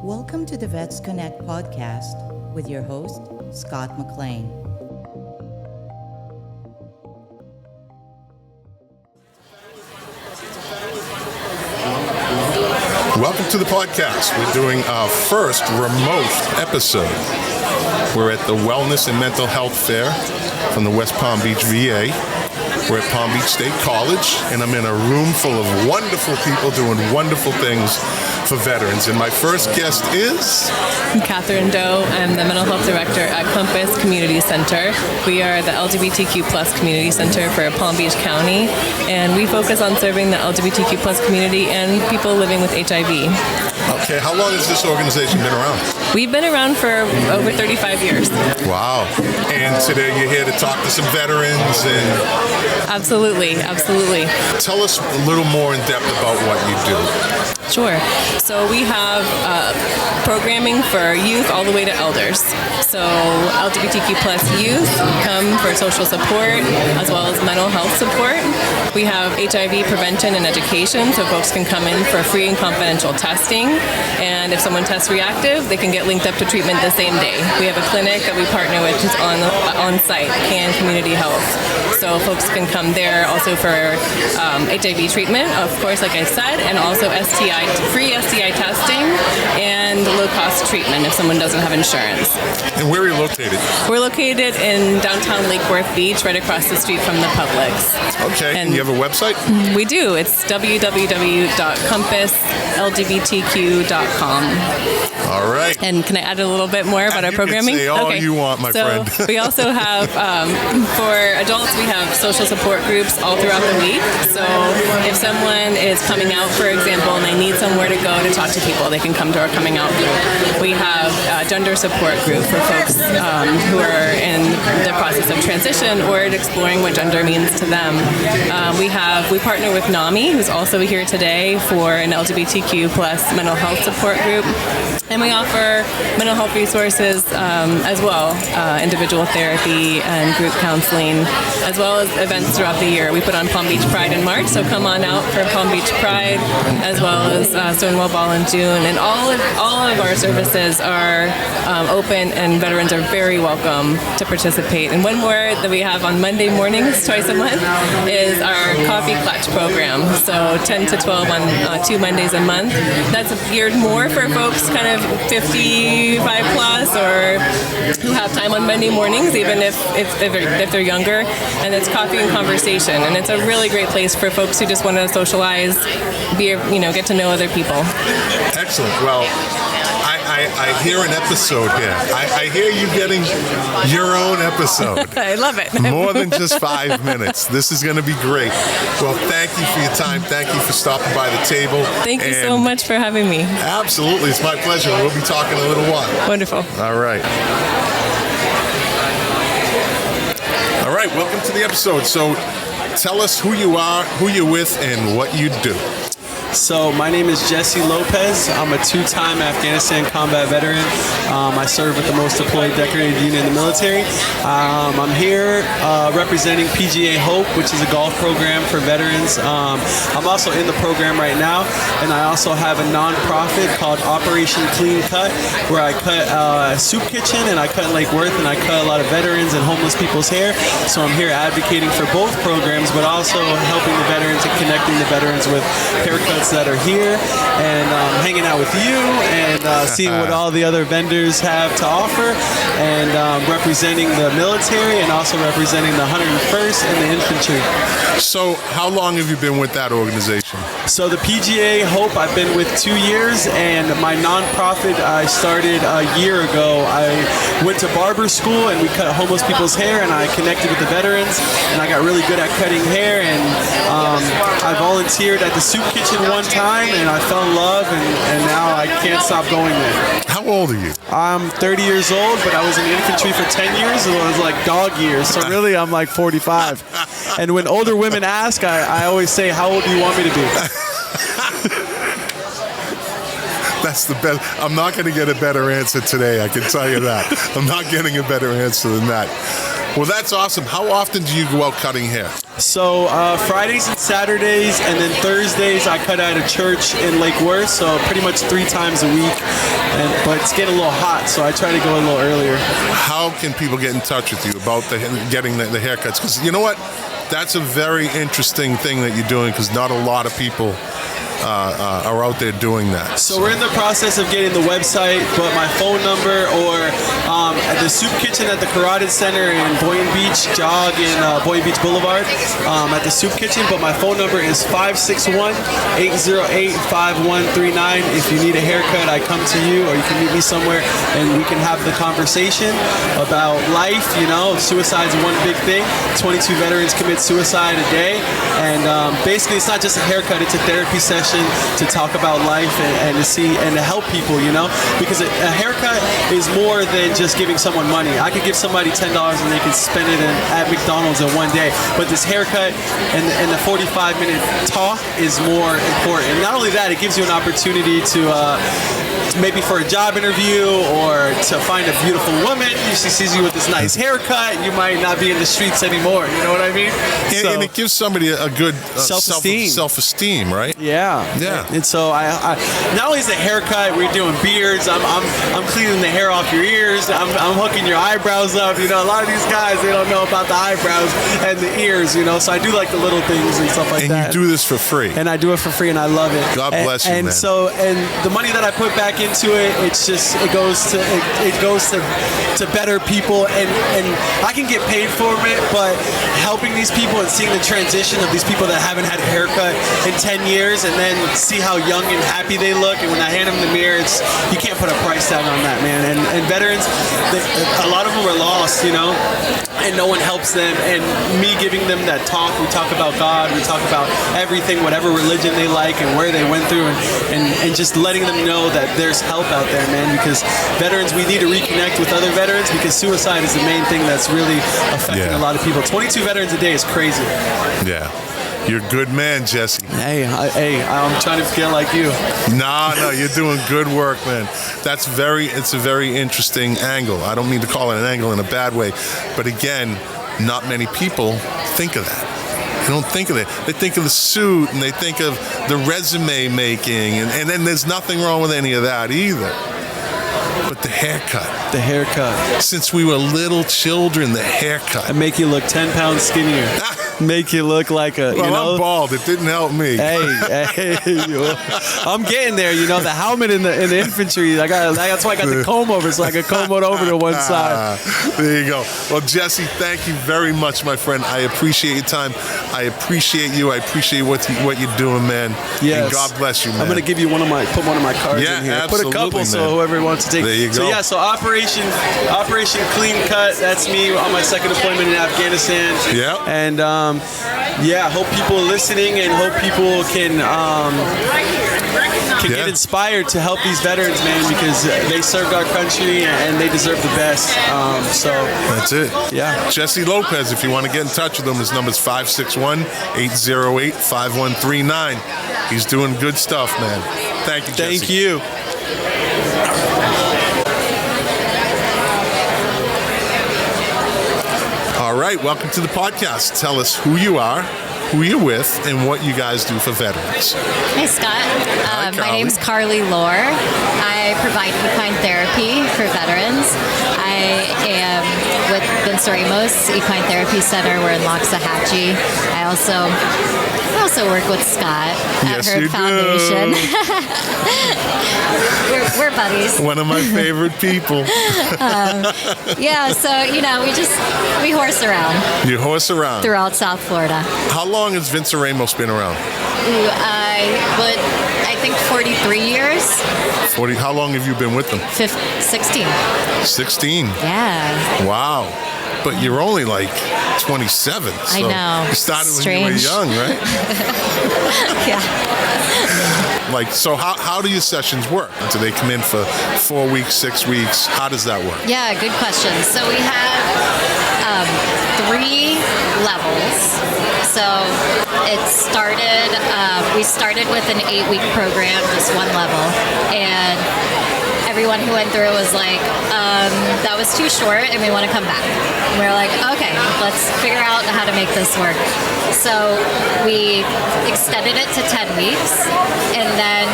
Welcome to the Vets Connect podcast with your host, Scott McLean. Welcome to the podcast. We're doing our first remote episode. We're at the Wellness and Mental Health Fair from the West Palm Beach VA. We're at Palm Beach State College, and I'm in a room full of wonderful people doing wonderful things for veterans. And my first guest is... I'm Catherine Doe. I'm the Mental Health Director at Compass Community Center. We are the LGBTQ plus community center for Palm Beach County, and we focus on serving the LGBTQ plus community and people living with HIV. Okay, how long has this organization been around? We've been around for over 35 years. Wow. And today you're here to talk to some veterans and... Absolutely. Tell us a little more in depth about what you do. Sure. So we have programming for youth all the way to elders. So LGBTQ plus youth come for social support as well as mental health support. We have HIV prevention and education, so folks can come in for free and confidential testing. And if someone tests reactive, they can get linked up to treatment the same day. We have a clinic that we partner with who's on site, CAN Community Health. So folks can come there also for HIV treatment, of course, like I said, and also free STI testing and low-cost treatment if someone doesn't have insurance. And where are you located? We're located in downtown Lake Worth Beach, right across the street from the Publix. Okay, and you have a website? We do. It's www.compasslgbtq.com. All right. And can I add a little bit more about our programming? You can say all you want, my friend. We also have, for adults, we have social support groups all throughout the week. So if someone is coming out, for example, and they need somewhere to go to talk to people, they can come to our coming out group. We have a gender support group for folks who are in the process of transition or exploring what gender means to them. We partner with NAMI, who's also here today, for an LGBTQ plus mental health support group. And we offer mental health resources as well, individual therapy and group counseling, as well as events throughout the year. We put on Palm Beach Pride in March, so come on out for Palm Beach Pride, as well as Stonewall Ball in June. And all of our services are open, and veterans are very welcome to participate. And one more that we have on Monday mornings, twice a month, is our Coffee Clutch program. So 10 to 12 on 2 Mondays a month. That's geared more for folks kind of 55 plus or who have time on Monday mornings, even if they're younger. And it's coffee and conversation, and it's a really great place for folks who just want to socialize, get to know other people. Excellent. Well, I hear an episode here. I hear you getting your own episode. I love it. More than just 5 minutes. This is going to be great. Well, thank you for your time. Thank you for stopping by the table. Thank you so much for having me. Absolutely. It's my pleasure. We'll be talking a little while. Wonderful. All right. Welcome to the episode. So tell us who you are, who you're with, and what you do. So my name is Jesse Lopez. I'm a 2-time Afghanistan combat veteran. I served with the most deployed decorated unit in the military. I'm here representing PGA Hope, which is a golf program for veterans. I'm also in the program right now, and I also have a nonprofit called Operation Clean Cut, where I cut a soup kitchen, and I cut Lake Worth, and I cut a lot of veterans and homeless people's hair. So I'm here advocating for both programs, but also helping the veterans and connecting the veterans with haircuts that are here, and hanging out with you, and seeing what all the other vendors have to offer, and representing the military, and also representing the 101st and the infantry. So how long have you been with that organization? So the PGA Hope I've been with 2 years, and my nonprofit I started a year ago. I went to barber school, and we cut homeless people's hair, and I connected with the veterans, and I got really good at cutting hair, and I volunteered at the soup kitchen one time, and I fell in love, and now I can't stop going there. How old are you? I'm 30 years old, but I was in the infantry for 10 years, so it was like dog years. So really, I'm like 45. And when older women ask, I always say, how old do you want me to be? That's the best. I'm not going to get a better answer today, I can tell you that. I'm not getting a better answer than that. Well, that's awesome. How often do you go out cutting hair? So Fridays and Saturdays, and then Thursdays I cut at a church in Lake Worth, so pretty much 3 times a week. But it's getting a little hot, so I try to go a little earlier. How can people get in touch with you about getting the haircuts? Because you know what? That's a very interesting thing that you're doing, because not a lot of people are out there doing that. So we're in the process of getting the website, but my phone number, or at the soup kitchen at the Carotid Center in Boynton Beach, jog in Boynton Beach Boulevard, at the soup kitchen. But my phone number is 561-808-5139. If you need a haircut, I come to you, or you can meet me somewhere and we can have the conversation about life. You know, suicide's one big thing. 22 veterans commit suicide a day, and basically it's not just a haircut, it's a therapy session to talk about life and to see and to help people, you know, because a haircut is more than just giving someone money. I could give somebody $10 and they can spend it at McDonald's in one day, but this haircut and the 45-minute talk is more important. And not only that, it gives you an opportunity to maybe for a job interview, or to find a beautiful woman. She sees you with this nice haircut, you might not be in the streets anymore, you know what I mean? And it gives somebody a good self-esteem, right? Yeah. And so I not only is it a haircut, we're doing beards, I'm cleaning the hair off your ears, I'm hooking your eyebrows up. You know, a lot of these guys, they don't know about the eyebrows and the ears, you know, so I do like the little things and stuff like that. And you do this for free. And I do it for free, and I love it. God bless you, man. And the money that I put back into it, it goes to better people, and I can get paid for it, but helping these people and seeing the transition of these people that haven't had a haircut in 10 years, and then see how young and happy they look, and when I hand them the mirror, you can't put a price tag on that, man. And veterans, a lot of them are lost, you know, and no one helps them, and me giving them that talk, we talk about God, we talk about everything, whatever religion they like and where they went through, and just letting them know that there's help out there, man, because veterans, we need to reconnect with other veterans, because suicide is the main thing that's really affecting a lot of people. 22 veterans a day is crazy. Yeah. You're a good man, Jesse. Hey, I'm trying to get like you. No, you're doing good work, man. It's a very interesting angle. I don't mean to call it an angle in a bad way, but again, not many people think of that. They don't think of it. They think of the suit, and they think of the resume making, and then there's nothing wrong with any of that either. But the haircut. Since we were little children, the haircut. I make you look 10 pounds skinnier. Make you look like a, well, you know. I'm bald. It didn't help me. Hey, I'm getting there. You know, the helmet in the infantry. That's why I got the comb over, so I can comb it over to one side. There you go. Well, Jesse, thank you very much, my friend. I appreciate your time. I appreciate you. I appreciate what you're doing, man. Yes. And God bless you, man. I'm gonna give you put one of my cards in here. Absolutely, put a couple, man. so whoever wants to take. There you go. So Operation Clean Cut. That's me on my second deployment in Afghanistan. Yeah. And hope people are listening, and hope people can get inspired to help these veterans, man, because they served our country and they deserve the best. So that's it. Yeah. Jesse Lopez, if you want to get in touch with him, his number is 561-808-5139. He's doing good stuff, man. Thank you, Jesse. Thank you. All right, welcome to the podcast. Tell us who you are, who you're with, and what you guys do for veterans. Hey, Scott. My name's Carly Lohr. I provide equine therapy for veterans. I am with Vince Ramos Equine Therapy Center. We're in Loxahatchee. I also work with Scott at Herd Foundation. we're buddies. One of my favorite people. So, we horse around. You horse around? Throughout South Florida. How long has Vince Ramos been around? I think 43 years. 40. How long have you been with them? 16. 16? Yeah. Wow. But you're only like 27. So I know. You started Strange. when you were young, right? Yeah. So how do your sessions work? Do they come in for 4 weeks, 6 weeks? How does that work? Yeah, good question. So we have 3 levels. So we started with an 8-week program, just one level, and everyone who went through it was like, that was too short and we want to come back. And we were like, okay, okay, let's figure out how to make this work. So we extended it to 10 weeks, and then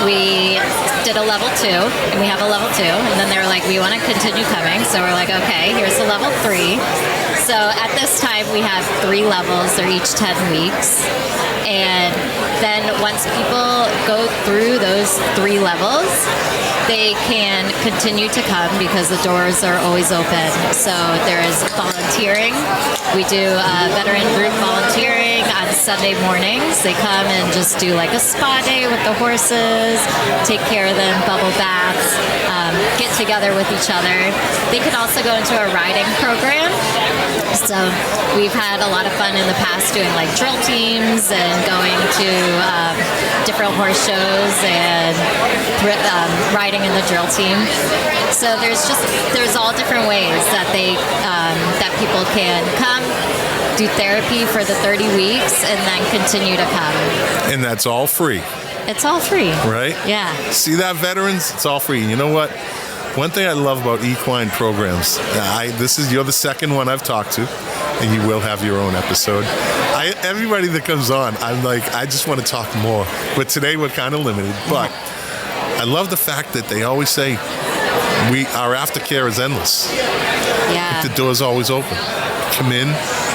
we did a level 2, and we have a level 2, and then they were like, we want to continue coming. So we're like, okay, here's the level 3. So at this time, we have 3 levels. They're each 10 weeks. And then once people go through those 3 levels, they can continue to come because the doors are always open. So there is volunteering. We do veteran group volunteering on Sunday mornings. They come and just do like a spa day with the horses, take care of them, bubble baths, get together with each other. They can also go into a riding program. So we've had a lot of fun in the past doing like drill teams and going to different horse shows and riding in the drill team. So there's all different ways that that people can come, do therapy for the 30 weeks, and then continue to come. And that's all free. It's all free. Right? Yeah. See that, veterans? It's all free. And you know what? One thing I love about equine programs, you're the second one I've talked to, and you will have your own episode. Everybody that comes on, I'm like, I just want to talk more. But today we're kind of limited. But I love the fact that they always say our aftercare is endless. Yeah. The door's always open. Come in,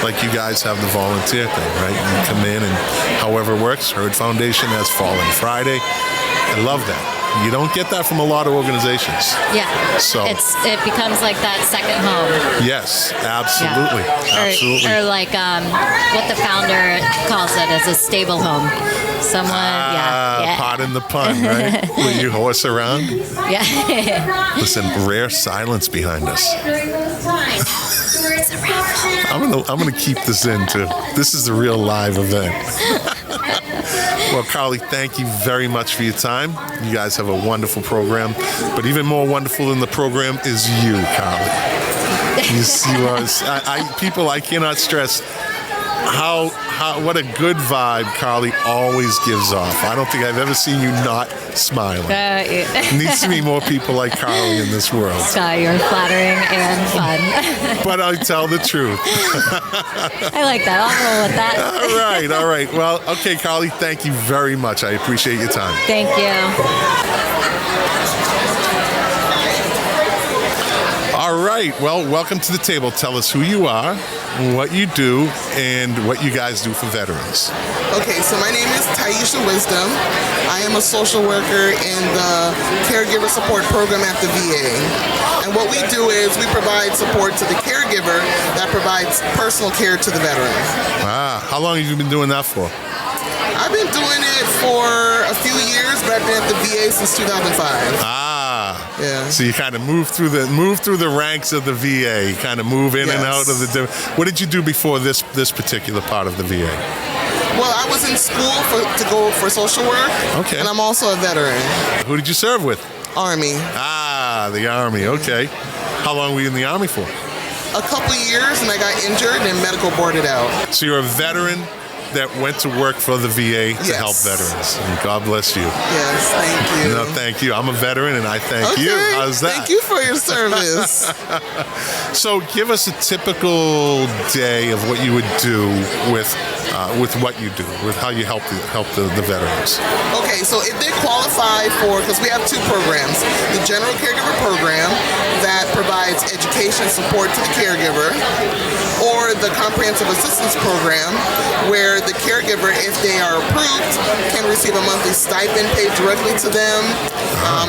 like you guys have the volunteer thing, right? You come in and however it works. Herd Foundation has Fallen Friday. I love that. You don't get that from a lot of organizations. Yeah. So it becomes like that second home. Yes, absolutely. Yeah. Absolutely. Or like what the founder calls it as a stable home. Someone, yeah. Pardon the pun, right? When you horse around. Yeah. Listen, rare silence behind us. It's a raffle. I'm gonna keep this in too. This is a real live event. Well, Carly, thank you very much for your time. You guys have a wonderful program, but even more wonderful than the program is you, Carly. You see, I cannot stress what a good vibe Carly always gives off. I don't think I've ever seen you not smiling. Needs to be more people like Carly in this world. Scott, you're flattering and fun. But I tell the truth. I like that. I'll roll with that. All right. Well, okay, Carly, thank you very much. I appreciate your time. Thank you. All right. Well, welcome to the table. Tell us who you are, what you do, and what you guys do for veterans. Okay, so my name is Taisha Wisdom. I am a social worker in the caregiver support program at the VA. And what we do is we provide support to the caregiver that provides personal care to the veteran. How long have you been doing that for? I've been doing it for a few years, but I've been at the VA since 2005. Yeah. So you kind of move through the ranks of the VA. You kind of move in and out of the. What did you do before this particular part of the VA? Well, I was in school to go for social work. Okay. And I'm also a veteran. Who did you serve with? Army. The Army. Okay. How long were you in the Army for? A couple of years, and I got injured and medical boarded out. So you're a veteran that went to work for the VA to help veterans. And God bless you. Yes, thank you. No, thank you. I'm a veteran, and I thank you. How's that? Thank you for your service. So give us a typical day of what you would do with what you do, with how you help the veterans. Okay, so if they qualify for, because we have 2 programs, the General Caregiver Program that provides education support to the caregiver, or the Comprehensive Assistance Program, where the caregiver, if they are approved, can receive a monthly stipend paid directly to them,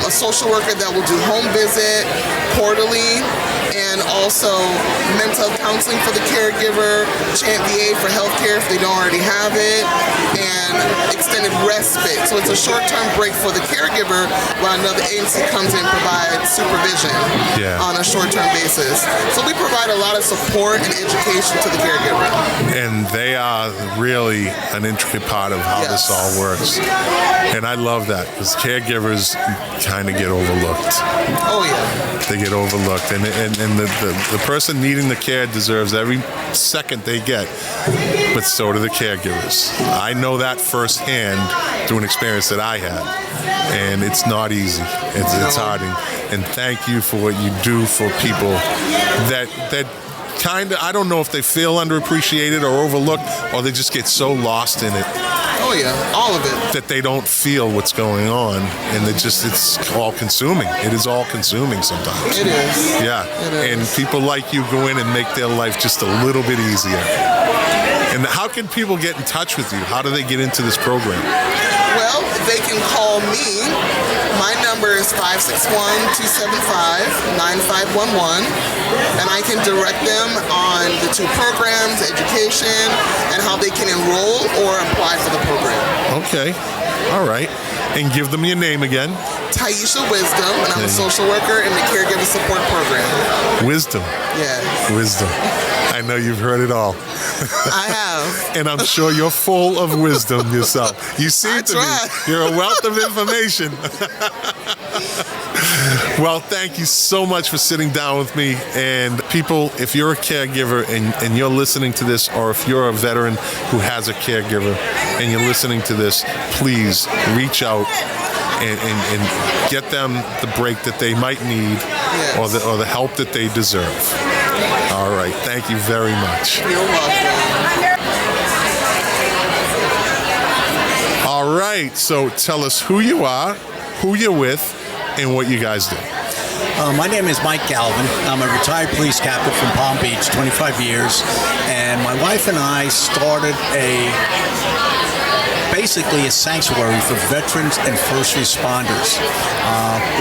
a social worker that will do home visit quarterly, and also mental counseling for the caregiver, Chant VA for healthcare if they don't already have it, and extended respite. So it's a short-term break for the caregiver while another agency comes in and provides supervision on a short-term basis. So we provide a lot of support and education to the caregiver. And they are really an intricate part of how this all works. And I love that, because caregivers kind of get overlooked. Oh, yeah. They get overlooked. And the person needing the care deserves every second they get, but so do the caregivers. I know that firsthand through an experience that I had. And it's not easy. It's hard. And thank you for what you do for people that I don't know if they feel underappreciated or overlooked, or they just get so lost in it. Oh yeah, all of it. That they don't feel what's going on, and it's all consuming. It is all consuming sometimes. It is. Yeah. It is. And people like you go in and make their life just a little bit easier. And how can people get in touch with you? How do they get into this program? Well, they can call me. My number is 561-275-9511, and I can direct them on the two programs, education, and how they can enroll or apply for the program. Okay. All right. And give them your name again. Taisha Wisdom, and I'm a social worker in the caregiver support program. Wisdom. Yes. Wisdom. I know you've heard it all. I have. And I'm sure you're full of wisdom yourself. You seem to be. You're a wealth of information. Well, thank you so much for sitting down with me. And people, if you're a caregiver and you're listening to this, or if you're a veteran who has a caregiver and you're listening to this, please reach out and get them the break that they might need, or the help that they deserve. All right. Thank you very much. You're welcome. All right. So tell us who you are, who you're with, and what you guys do. My name is Mike Galvin. I'm a retired police captain from Palm Beach, 25 years. And my wife and I started basically a sanctuary for veterans and first responders.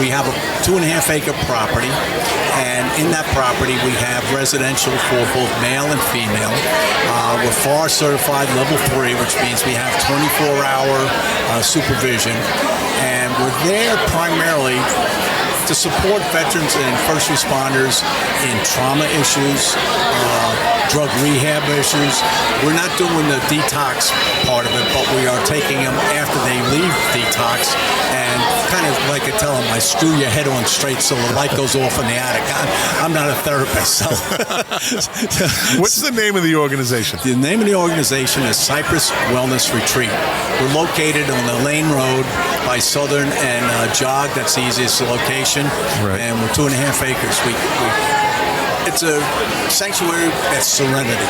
We have a 2.5-acre property, and in that property we have residential for both male and female. We're FAR certified level 3, which means we have 24-hour supervision, and we're there primarily to support veterans and first responders in trauma issues, drug rehab issues. We're not doing the detox part of it, but we are taking them after they leave detox, and kind of like I tell them, I screw your head on straight so the light goes off in the attic. I'm not a therapist, so. What's the name of the organization? The name of the organization is Cypress Wellness Retreat. We're located on the Lane Road by Southern and Jog. That's the easiest location. Right. And we're 2.5 acres. It's a sanctuary that's serenity.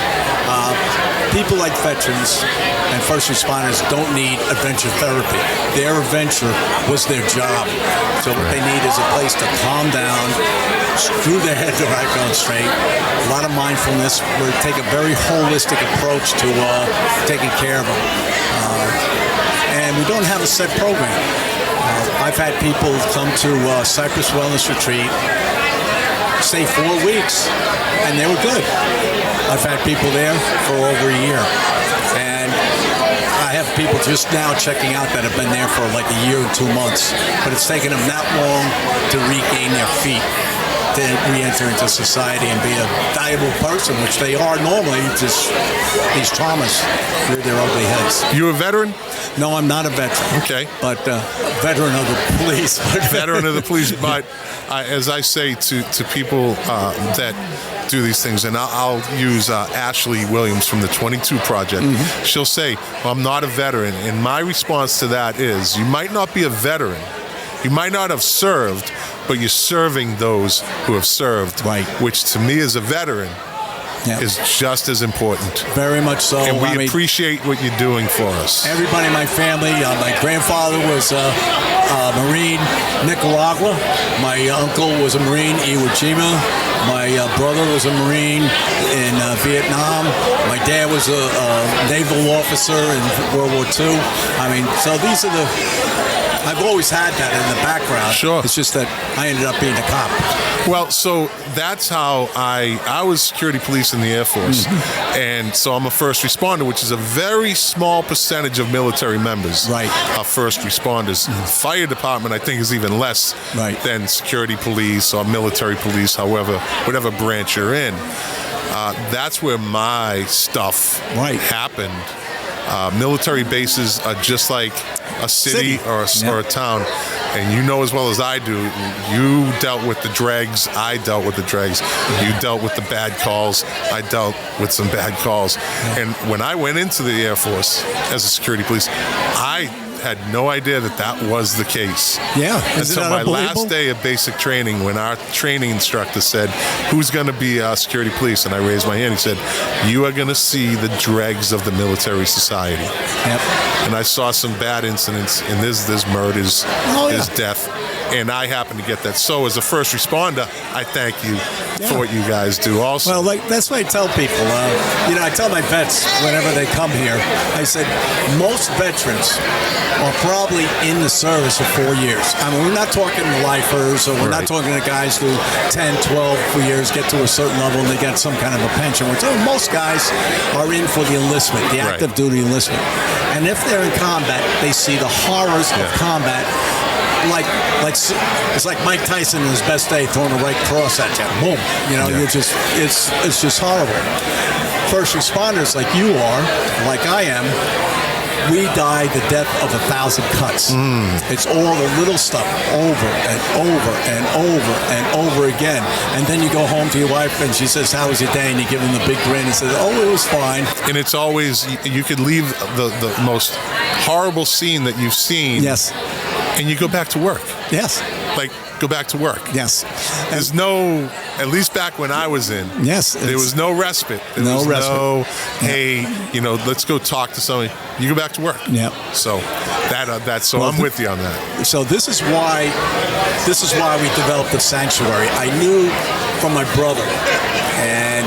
People like veterans and first responders don't need adventure therapy. Their adventure was their job. So what they need is a place to calm down, screw their head right on straight, a lot of mindfulness. We take a very holistic approach to taking care of them. And we don't have a set program. I've had people come to Cypress Wellness Retreat, stay 4 weeks, and they were good. I've had people there for over a year. And I have people just now checking out that have been there for like a year or 2 months. But it's taken them that long to regain their feet, to re-enter into society and be a valuable person, which they are normally. Just these traumas rear their ugly heads. You a veteran? No, I'm not a veteran. Okay. But veteran of the police. Veteran of the police. But as I say to people that do these things, and I'll use Ashley Williams from the 22 Project. Mm-hmm. She'll say, well, I'm not a veteran. And my response to that is, you might not be a veteran. You might not have served, but you're serving those who have served, right? Which to me as a veteran is just as important. Very much so. And we appreciate what you're doing for us. Everybody in my family, my grandfather was a Marine, Nicaragua. My uncle was a Marine, Iwo Jima. My brother was a Marine in Vietnam. My dad was a naval officer in World War II. I mean, so these are I've always had that in the background. Sure. It's just that I ended up being a cop. Well, so that's how I was security police in the Air Force. Mm-hmm. And so I'm a first responder, which is a very small percentage of military members. Right. Are first responders. Mm-hmm. Fire department, I think, is even less than security police or military police, whatever branch you're in. That's where my stuff happened. Military bases are just like a city. or a town, and you know as well as I do, you dealt with the dregs, I dealt with the dregs. You dealt with the bad calls, I dealt with some bad calls. And when I went into the Air Force as a security police, I had no idea that was the case. Yeah. And so my last day of basic training, when our training instructor said, who's going to be security police? And I raised my hand. He said, you are going to see the dregs of the military society. Yep. And I saw some bad incidents, and there's murders, there's death. And I happen to get that. So as a first responder, I thank you for what you guys do also. Well, that's what I tell people. I tell my vets whenever they come here, I said, most veterans are probably in the service for 4 years. I mean, we're not talking lifers, or we're not talking to guys who 10, 12 years get to a certain level and they get some kind of a pension. We're talking most guys are in for the enlistment, the active duty enlistment. And if they're in combat, they see the horrors of combat. Like it's like Mike Tyson in his best day throwing a right cross at you. Boom. You're just it's just horrible. First responders like you are, like I am, we die the death of 1,000 cuts. It's all the little stuff over and over and over and over again. And then you go home to your wife and she says, how was your day? And you give them the big grin and says, oh, it was fine. And it's always, you could leave the most horrible scene that you've seen. Yes. And you go back to work. Yes. Like, go back to work. Yes. There's no, at least back when I was in, there was no respite. There was no, hey, let's go talk to somebody. You go back to work. Yeah. So I'm with you on that. So this is why we developed the sanctuary. I knew from my brother, and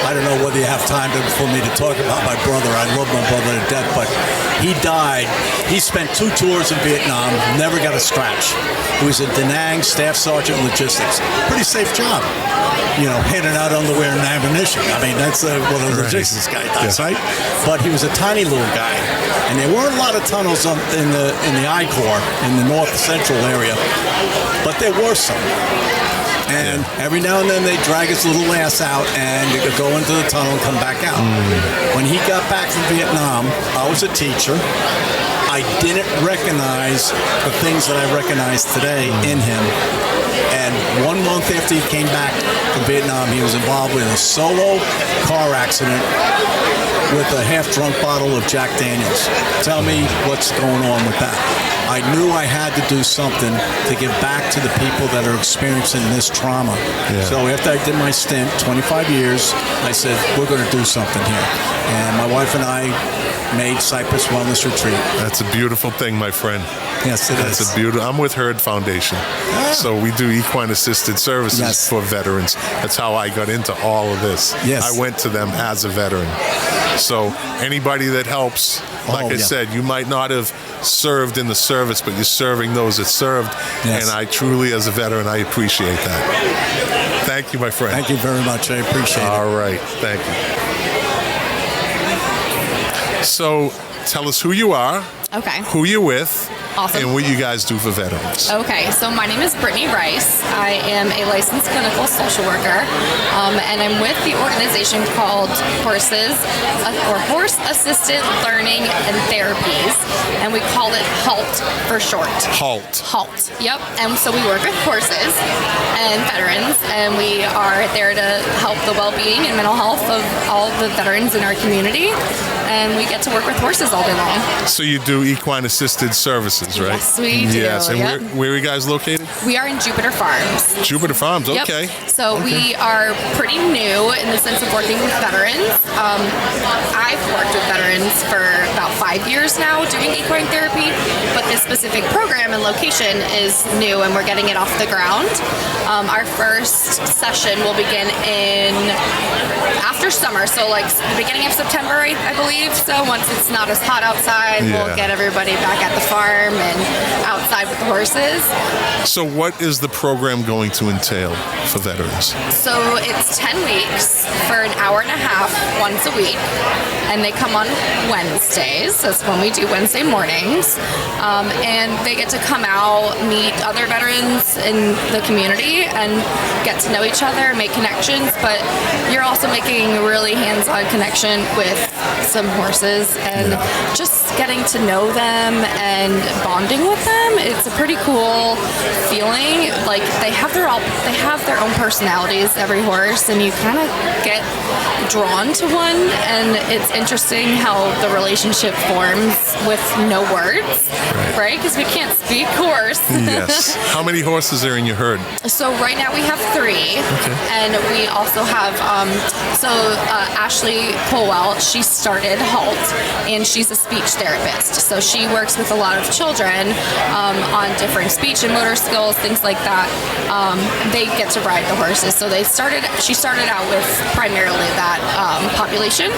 I don't know whether you have time for me to talk about my brother. I love my brother to death, but he died. He spent 2 tours in Vietnam, never got a scratch. He was in Da Nang, staff sergeant logistics. Pretty safe job. Handing out underwear and ammunition. I mean, that's what a logistics guy does, right? But he was a tiny little guy, and there weren't a lot of tunnels in the I Corps in the north central area, but there were some. And every now and then they drag his little ass out and go into the tunnel and come back out. When he got back from Vietnam, I was a teacher. I didn't recognize the things that I recognize today in him. And 1 month after he came back from Vietnam, he was involved in a solo car accident with a half-drunk bottle of Jack Daniels. Tell me what's going on with that. I knew I had to do something to give back to the people that are experiencing this trauma. So after I did my stint, 25 years, I said, we're going to do something here. And my wife and I made Cypress Wellness Retreat. That's a beautiful thing, my friend. Yes, it is. That's a beautiful. I'm with Herd Foundation. So we do equine assisted services for veterans. That's how I got into all of this. I went to them as a veteran. So anybody that helps, like I said, you might not have served in the service, but you're serving those that served. And I truly, as a veteran, I appreciate that. Thank you, my friend. Thank you very much. I appreciate it. All right. Thank you. So tell us who you are, who you're with, and what you guys do for veterans. Okay, so my name is Brittany Rice. I am a licensed clinical social worker, and I'm with the organization called Horses, or Horse Assisted Learning and Therapies, and we call it HALT for short. HALT. Yep. And so we work with horses and veterans, and we are there to help the well-being and mental health of all the veterans in our community, and we get to work with horses all day long. So you do equine assisted services, right? Yes, we do. Yes, and where are you guys located? We are in Jupiter Farms. Jupiter Farms, okay. So we are pretty new in the sense of working with veterans. I've worked with veterans for about 5 years now doing equine therapy, but this specific program and location is new and we're getting it off the ground. Our first session will begin after summer, so like the beginning of September, I believe. So once it's not as hot outside, we'll get everybody back at the farm and outside with the horses. So what is the program going to entail for veterans? So it's 10 weeks for an hour and a half once a week, and they come on Wednesdays. That's when we do Wednesday mornings. And they get to come out, meet other veterans in the community, and get to know each other, make connections, but you're also making a really hands-on connection with some horses and just getting to know them and bonding with them. It's a pretty cool feeling. Like they have their own personalities, every horse, and you kind of get drawn to one, and it's interesting how the relationship forms with no words, right? Because we can't speak horse. Yes. How many horses are in your herd? So right now we have 3, and we also have Ashley Colwell. She started HALT, and she's a speech therapist. So she works with a lot of children on different speech and motor skills, things like that. They get to ride the horses. So she started out with primarily that population,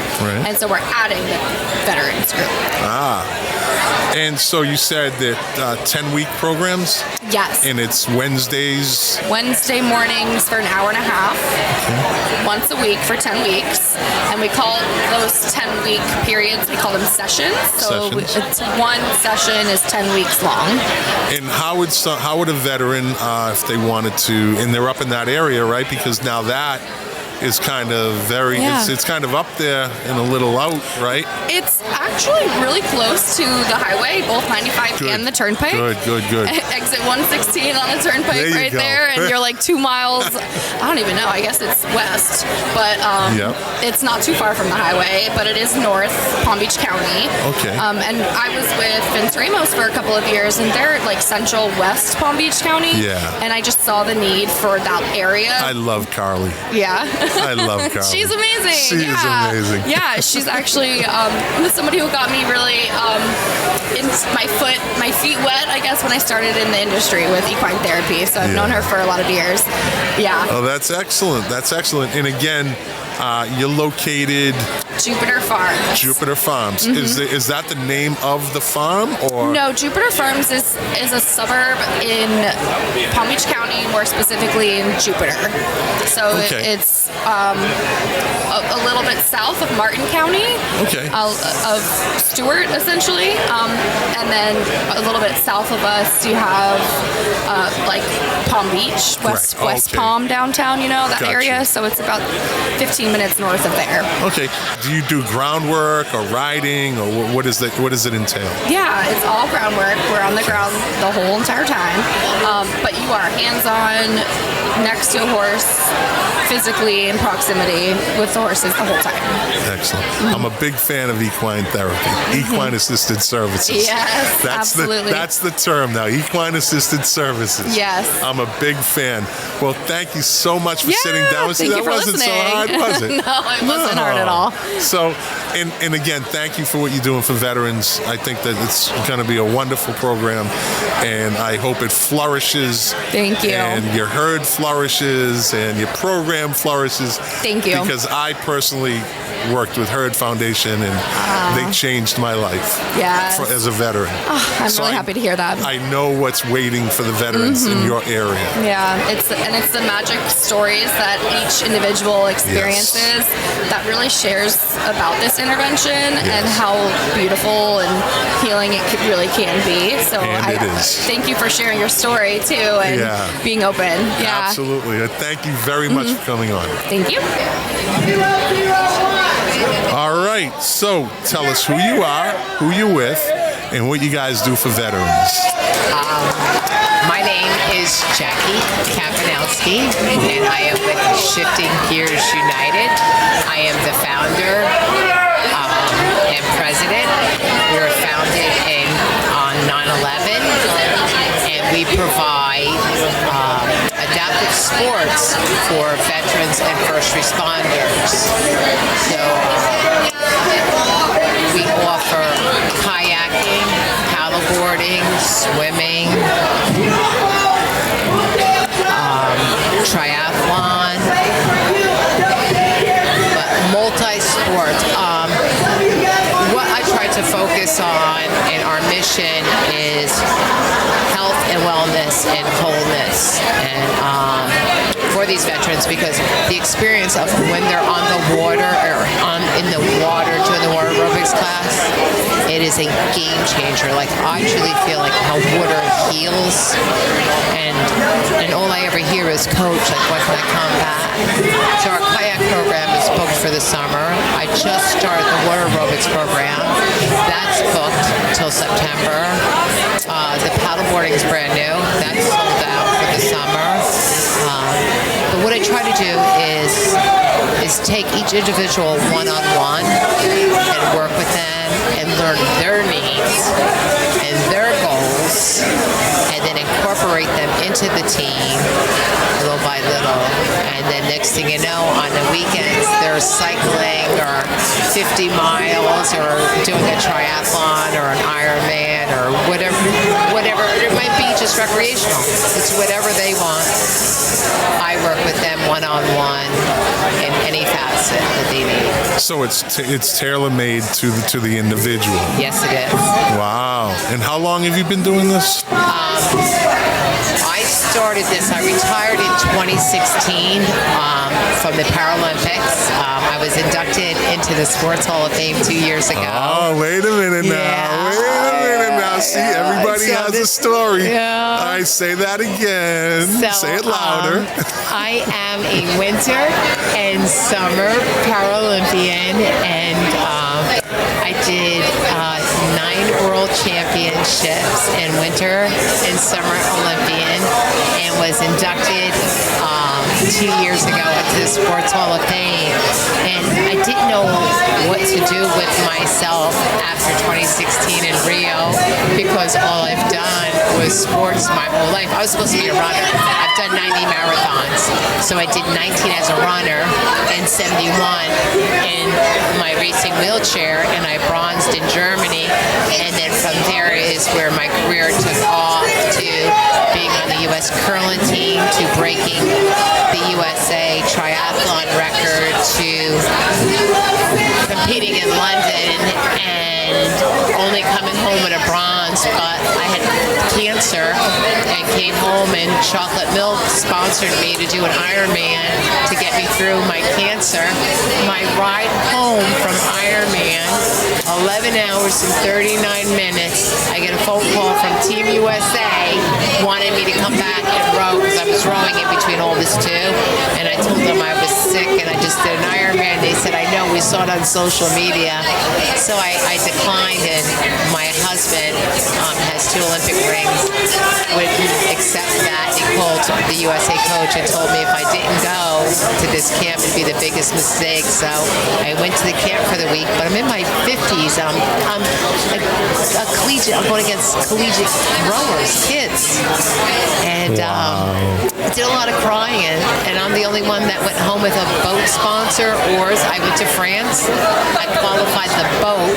and so we're adding the veterans group. And so you said that 10-week programs? Yes. And it's Wednesday mornings for an hour and a half, once a week for 10 weeks. And we call those 10-week periods, we call them sessions. So it's one session is 10 weeks long. And how would a veteran, if they wanted to, and they're up in that area, right? Because now that is kind of it's kind of up there and a little out, right? It's actually really close to the highway, both 95 and the turnpike. Good. Exit 116 on the turnpike there, and you're like 2 miles. I don't even know. I guess it's west, but it's not too far from the highway, but it is north Palm Beach County. Okay. And I was with Vince Ramos for a couple of years, and they're like central west Palm Beach County. Yeah. And I just saw the need for that area. I love Carly. Yeah. I love Carly. She's amazing. She is amazing. Yeah, she's actually somebody who got me really my feet wet, I guess, when I started in the industry with equine therapy. So I've known her for a lot of years. Yeah. Oh, that's excellent. And again, you're located Jupiter Farms. Is that the name of the farm, or no? Jupiter Farms is a suburb in Palm Beach County, more specifically in Jupiter. So it's a little bit south of Martin County. Of Stewart, essentially, and then a little bit south of us you have like Palm Beach, West Palm downtown. That area. So it's about 15 minutes north of there. Okay. Do you do groundwork or riding, or what does it entail? Yeah, it's all groundwork. We're on the ground the whole entire time. But you are hands-on next to a horse, physically in proximity with the horses the whole time. Excellent. I'm a big fan of equine therapy, equine assisted services. Yes, absolutely. That's the term now, equine assisted services. Yes. I'm a big fan. Well, thank you so much for sitting down with me. That wasn't so hard, was it? No, it wasn't hard at all. So, and again, thank you for what you're doing for veterans. I think that it's going to be a wonderful program, and I hope it flourishes. Thank you. And your herd flourishes, and your program flourishes. Thank you. Because I personally worked with Herd Foundation, and they changed my life as a veteran. I'm really happy to hear that. I know what's waiting for the veterans in your area. Yeah, it's the magic stories that each individual experiences that really shares about this intervention and how beautiful and healing it really can be. So it is. Thank you for sharing your story too and being open. Yeah, absolutely. Thank you very much for coming on. Thank you. All right, so tell us who you are, who you're with, and what you guys do for veterans. My name is Jackie Kapanowski, and I am with Shifting Gears United. I am the founder and president. We were founded on 9/11, and we provide adaptive sports for veterans and first responders. So we offer kayaking, paddleboarding, swimming, triathlon, but multi-sport. What I try to focus on in our mission is health and wellness and wholeness. And for these veterans, because the experience of when they're on the water or in the water doing the water aerobics class, it is a game changer. Like, I truly feel like how water heals, and all I ever hear is, coach, like, when can I come back? So our kayak program is booked for the summer. I just started the water aerobics program. That's booked until September. The paddleboarding is brand new. That's sold out for the summer. But what I try to do is take each individual one-on-one and work with them and learn their needs and their goals, and then incorporate them into the team little by little. And then next thing you know, on the weekends, they're cycling or 50 miles or doing a triathlon or an Ironman or whatever. It might be just recreational. It's whatever they want. I work with them one-on-one in any facet that they need. So it's tailor-made to the individual. Yes, it is. Wow. And how long have you been doing this? I started this. I retired in 2016 from the Paralympics. I was inducted into the Sports Hall of Fame 2 years ago. Oh, wait a minute now. Yeah. Wait a minute now. See, everybody So has a story. Yeah. All right, say that again. Say it louder. I am a winter and summer Paralympian, and I did 9 world championships in winter and summer Olympian, and was inducted 2 years ago into the Sports Hall of Fame. And I didn't know what to do with myself after 2016 in Rio, because all I've done was sports my whole life. I was supposed to be a runner. I've done 90 marathons. So I did 19 as a runner and 71 in my racing wheelchair, and I bronzed in Germany. And then from there is where my career took off, to being on the U.S. curling team, to breaking the USA triathlon record, to competing in London and only coming home with a bronze. But I had cancer and came home, and Chocolate Milk sponsored me to do an Ironman to get me through my cancer. My ride home from Ironman, 11 hours and 39 minutes, I get a phone call from Team USA wanting me to come back and row, because I was rowing in between all this too. And I told them I was sick and I just did an Ironman. They said, I know, we saw it on social media. So I declined, and my husband has 2 Olympic rings, wouldn't accept that. He called the USA coach and told me if I didn't go to this camp, it'd be the biggest mistake. So I went to the camp for the week, but I'm in my 50s. I'm a collegiate. I'm going against collegiate rowers, kids. And I did a lot of crying, and I'm the only one that went home with a boat sponsor, oars. I went to France. I qualified the boat,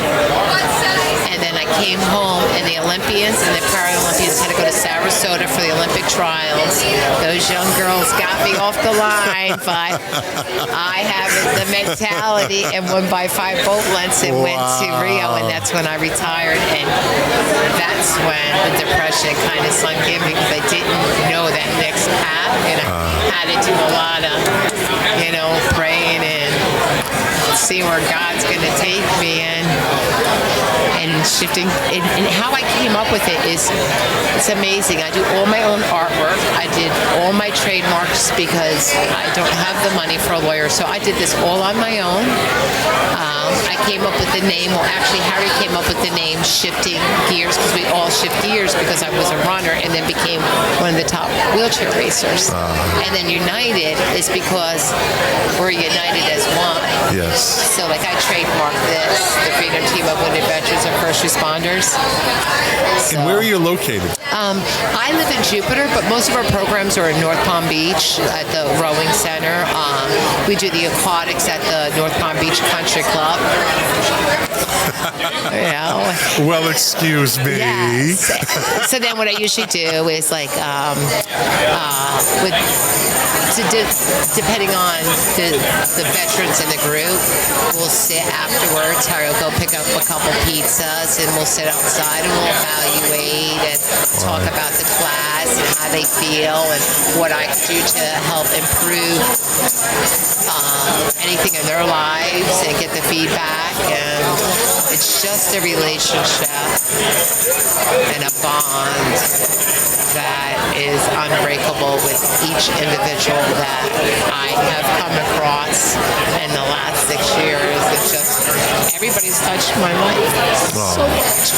and then I came home, and the Olympians and the Paralympians had to go to Sarasota for the Olympic trials. Those young girls got me off the line, but I have the mentality and won by 5 boat lengths and went to Rio, and that's when I retired. And that's when the depression kind of sunk in, because I didn't know that next path, and I had to do a lot of, praying and seeing where God's going to take me, and shifting. And how I came up with it is, it's amazing. I do all my own artwork. I did all my trademarks, because I don't have the money for a lawyer. So I did this all on my own. I came up with the name, well, actually Harry came up with the name Shifting Gears, because we all shift gears, because I was a runner and then became one of the top wheelchair racers. And then United is because we're united as one. Yes. So like I trademarked this, the Freedom Team of Wounded Veterans and First Responders. And where are you located? I live in Jupiter, but most of our programs are in North Palm Beach at the rowing center. We do the aquatics at the North Palm Beach Country Club. Well, excuse me. Yes. So then what I usually do is like, depending on the veterans in the group, we'll sit afterwards. Harry will go pick up a couple pizzas, and we'll sit outside and we'll evaluate and talk about the class and how how they feel and what I could do to help improve anything in their lives and get the feedback. And it's just a relationship and a bond that is unbreakable with each individual that I have come across in the last 6 years. It's just, everybody's touched my life so much.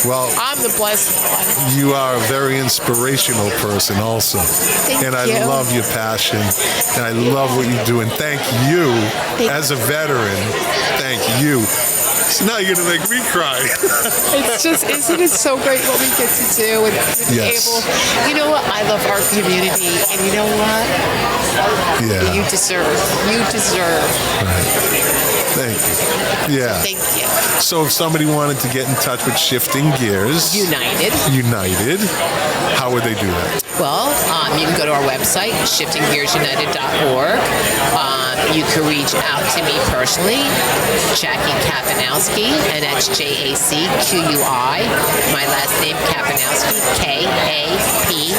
Well, I'm the blessed one. you are a very inspirational person also. Thank and I you. love your passion. And I love what you do. And thank you, as a veteran, thank you. So now you're going to make me cry. It's just, isn't it so great what we get to do? And Yes. you know what? I love our community. And you know what? Yeah. You deserve. Thank you. Yeah. Thank you. So if somebody wanted to get in touch with Shifting Gears United, how would they do that? Well, you can go to our website, shiftinggearsunited.org. You can reach out to me personally, Jackie Kapanowski, and that's Jacquui. My last name, Kapanowski, Kapinowski.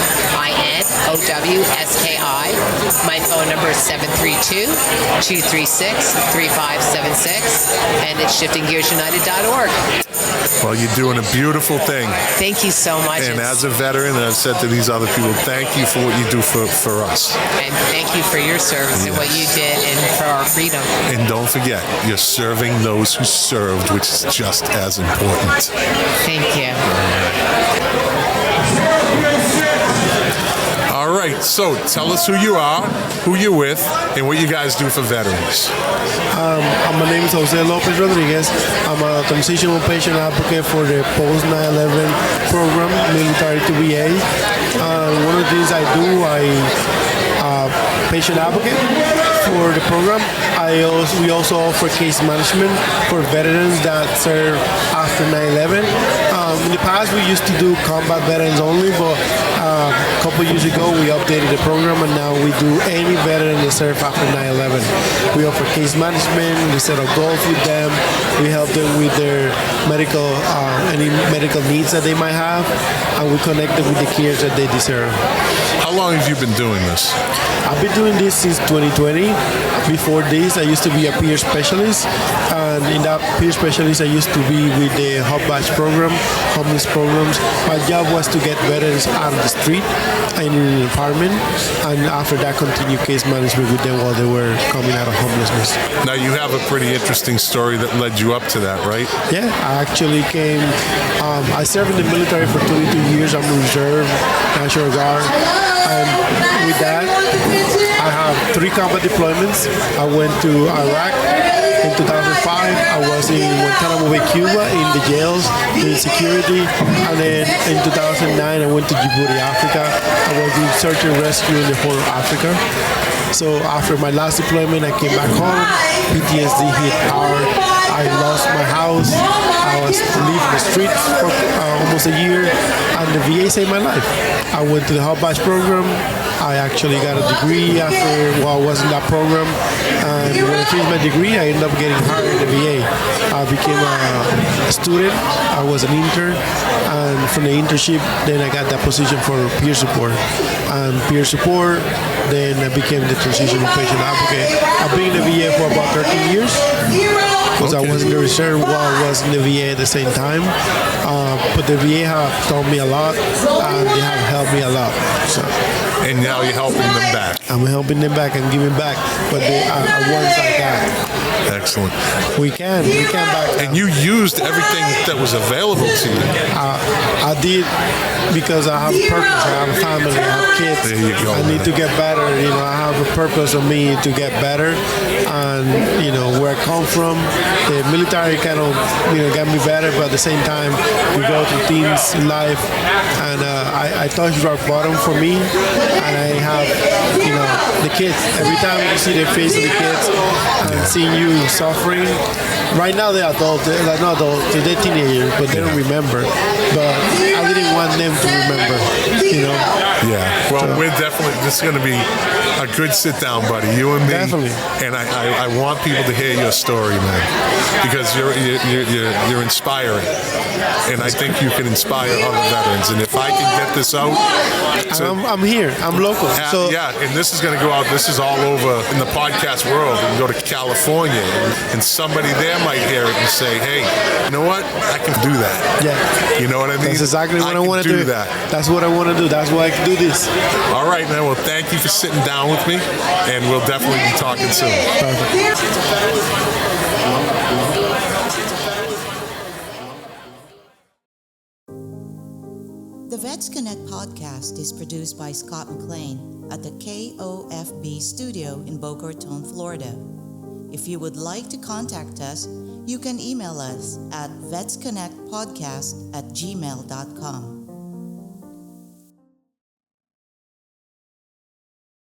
My phone number is 732-236-3576, and it's shiftinggearsunited.org. Well, you're doing a beautiful thing. Thank you so much. And as a veteran, and I've said to these other people, thank you for what you do for us. And thank you for your service and what you did and for our freedom. And don't forget, you're serving those who served, which is just as important. Thank you. All right, so tell us who you are, who you're with, and what you guys do for veterans. My name is Jose Lopez Rodriguez. I'm a transitional patient advocate for the post 9/11 program, military to VA. One of the things I do, patient advocate for the program. We also offer case management for veterans that serve after 9/11. In the past, we used to do combat veterans only, but a couple years ago, we updated the program, and now we do any veteran that served after 9/11. We offer case management. We set up goals with them. We help them with their medical, any medical needs that they might have, and we connect them with the cares that they deserve. How long have you been doing this? I've been doing this since 2020. Before this, I used to be a peer specialist, and in that peer specialist, I used to be with the Hub Batch program, homeless programs. My job was to get veterans out of the street and in an apartment, and after that, continue case management with them while they were coming out of homelessness. Now, you have a pretty interesting story that led you up to that, right? Yeah, I actually came, I served in the military for 22 years. I'm in reserve, National Guard, and with that, I have 3 combat deployments. I went to Iraq in 2005. I was in Guantanamo Bay, Cuba, in the jails, doing security. And then in 2009, I went to Djibouti, Africa. I was doing search and rescue in the Horn of Africa. So after my last deployment, I came back home. PTSD hit hard. I lost my house. I was leaving the streets for almost a year, and the VA saved my life. I went to the Hub Batch program. I actually got a degree while I was in that program. And when I finished my degree, I ended up getting hired at the VA. I became a student. I was an intern. And from the internship, then I got that position for peer support. And peer support, then I became the transitional patient advocate. I've been in the VA for about 13 years. Because I was in the reserve while I was in the VA at the same time. But the VA have taught me a lot, and they have helped me a lot. So. And now you're helping them back. I'm helping them back and giving back, but they are ones like that. Excellent. We can back. And you used everything that was available to you. I did, because I have a purpose. I have a family. I have kids. There you go. I need to get better. I have a purpose of me to get better, and where I come from, the military kind of got me better, but at the same time, we go through things in life, and I touched rock bottom for me, and I have the kids. Every time you see the face of the kids and seeing you suffering. Right now they're adults. They're not adults. They're teenagers, but they don't remember. But I didn't want them to remember. Yeah. Well, we're definitely. This is going to be a good sit down, buddy. You and me. Definitely. And I want people to hear your story, man, because you're inspiring, and I think you can inspire other veterans. And if I can get this out, I'm here. I'm local. So yeah, and this is going to go out. This is all over in the podcast world. You can go to California, and somebody there might hear it and say, "Hey, you know what? I can do that." Yeah. You know what I mean? That's exactly what I want to do. That. That's what I want to do. That's why I can do this. All right, man. Well, thank you for sitting down with me, and we'll definitely be talking soon. The Vets Connect podcast is produced by Scott McLean at the KOFB studio in Boca Raton, Florida. If you would like to contact us, you can email us at vetsconnectpodcast@gmail.com.